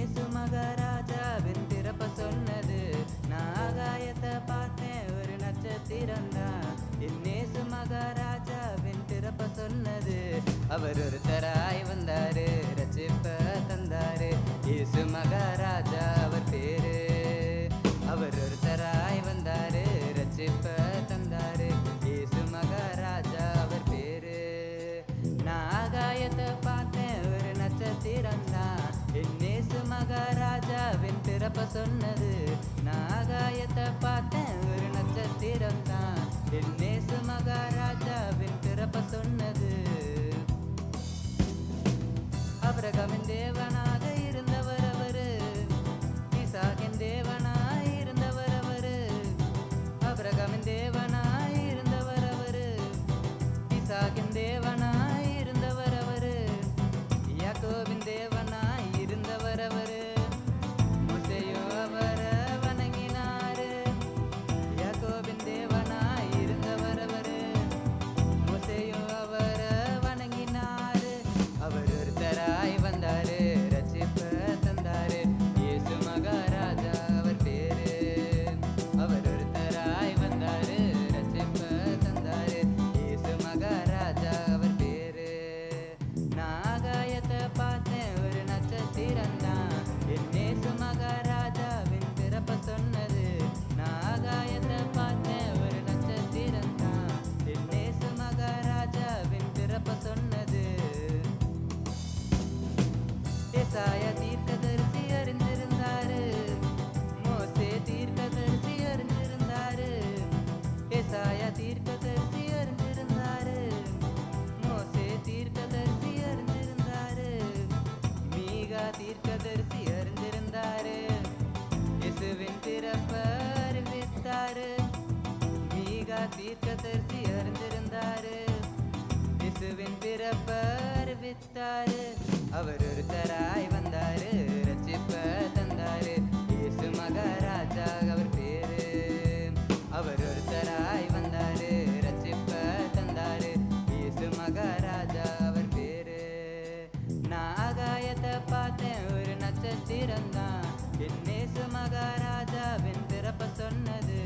என்னேசு மகாராஜாவின் பிறப்ப சொன்னது. நான் ஆகாயத்தை பார்த்தேன் ஒரு நட்சத்திரம் தான். என்னேசு மகாராஜாவின் பிறப்ப சொன்னது. அவர் ஒருத்தராய் வந்தாரு, ரட்சிப்ப தந்தாரு. இயேசு மகாராஜா அவர் பேரு. அவர் ஒருத்தராய் வந்தாரு, ரட்சிப்ப தந்தாரு. இயேசு மகாராஜா அவர் பேரு. நான் ஆகாயத்தை பார்த்தேன் ஒரு நட்சத்திரம் தான். என்னேசு மகாராஜாவின் பிறப்ப சொன்னது. நான் ஆகாயத்தை பார்த்தேன் ஒரு நட்சத்திரம் தான். என்னேசு மகாராஜாவின் பிறப்ப சொன்னது. ஆபிரகாமின் தேவனாக இருந்தவர் அவரு. ஈசாக்கின் தேவனாய் இருந்தவர் அவரு. ஆபிரகாமின் தேவனாய் இருந்தவர் அவரு. ஈசாக்கின் தேவனாய் இருந்தவர் அவரு. யாக்கோபின் தேவனாய் இருந்தவர் அவரு. மோசேயும் அவரை வணங்கினாரு. யாக்கோபின் தேவனாய் இருந்தவர் அவரு. மோசேயும் அவரை வணங்கினாரு. அவர் ஒருத்தராய் வந்தாரு, ரட்சிப்ப தந்தாரு. இயேசு மகாராஜா அவர் பேரு. அவர் ஒருத்தராய் வந்தாரு, ரட்சிப்ப தந்தாரு. இயேசு மகாராஜா அவர் பேரு. நான் ஆகாயத்தை பார்த்தேன் ஒரு நட்சத்திரம் தான். என்னேசு மகாராஜாவின் பிறப்ப சொன்னது. நான் ஆகாயத்தை பார்த்தேன் ஒரு நட்சத்திரம் தான். என்னேசு மகாராஜாவின் பிறப்ப சொன்னது. ஏசாயா தீர்க்கதரிசி அறிந்திருந்தாரு. மோசே தீர்க்கதரிசி அறிந்திருந்தாரு. ஏசாயா தீர்க்கதரிசி அறிந்திருந்தாரு. மோசே தீர்க்கதரிசி அறிந்திருந்தாரு. மீகா தீர்க்கதரிசி அறிந்திருந்தாரு. இயேசுவின் பிறப்ப அறிவித்தாரு. மீகா தீர்க்கதரிசி அறிந்திருந்தாரு. இயேசுவின் பிறப்ப அறிவித்தாரு. அவர் ஒருத்தராய் வந்தாரு, ரட்சிப்ப தந்தாரு. இயேசு மகாராஜா அவர் பேரு. அவர் ஒருத்தராய் வந்தாரு, ரட்சிப்ப தந்தாரு. இயேசு மகாராஜா அவர் பேரு. நான் ஆகாயத்தை பார்த்தேன் ஒரு நட்சத்திரம் தான். என்னேசு மகாராஜாவின் பிறப்ப சொன்னது.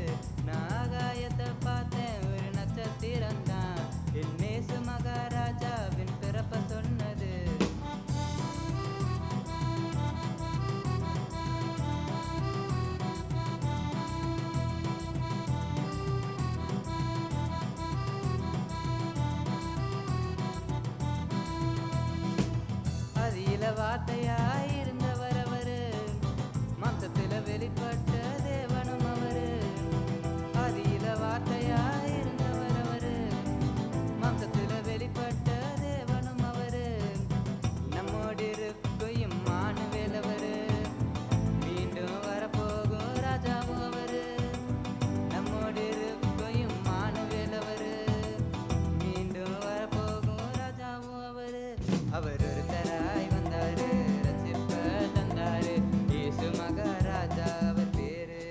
நான் ஆகாயத்தை பார்த்தேன் ஒரு நட்சத்திரம் தான். என்னேசு மகாராஜாவின் பிறப்ப சொன்னது. அதில வார்த்தையாய் இருந்தவர் அவரு. மாம்சத்தில வெளிப்பட்ட தேவனும் அவரு. அதில வார்த்தையாய் இருந்தவர் அவரு. மாம்சத்தில வெளிப்பட்ட தேவனும் அவரு. நம்மோடு இருக்கும் இம்மானுவேல் அவரு. மீண்டும் வரப்போகும் ராஜாவும் அவரு. நம்மோடு இருக்கும் இம்மானுவேல் அவரு. மீண்டும் வரப்போகும் ராஜாவும் அவரு. அவர் ஒருத்தராய் வந்தாரு, ரட்சிப்ப தந்தாரு. இயேசு மகாராஜா அவர் பேரு.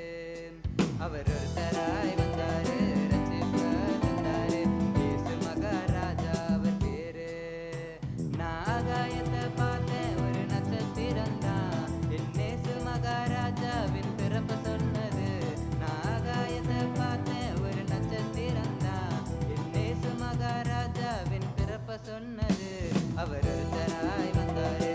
அவர் ஒருத்தராய் வந்தாரு, ரட்சிப்ப தந்தாரு. இயேசு மகாராஜா அவர் பேரு. நான் ஆகாயத்தை பார்த்தேன் ஒரு நட்சத்திரம் தான். என்னேசு மகாராஜாவின் பிறப்ப சொன்னது. நான் ஆகாயத்தை பார்த்தேன் ஒரு நட்சத்திரம் தான். என்னேசு மகாராஜாவின் பிறப்ப சொன்னது. அவர் ஒருத்தராய் வந்தாரு.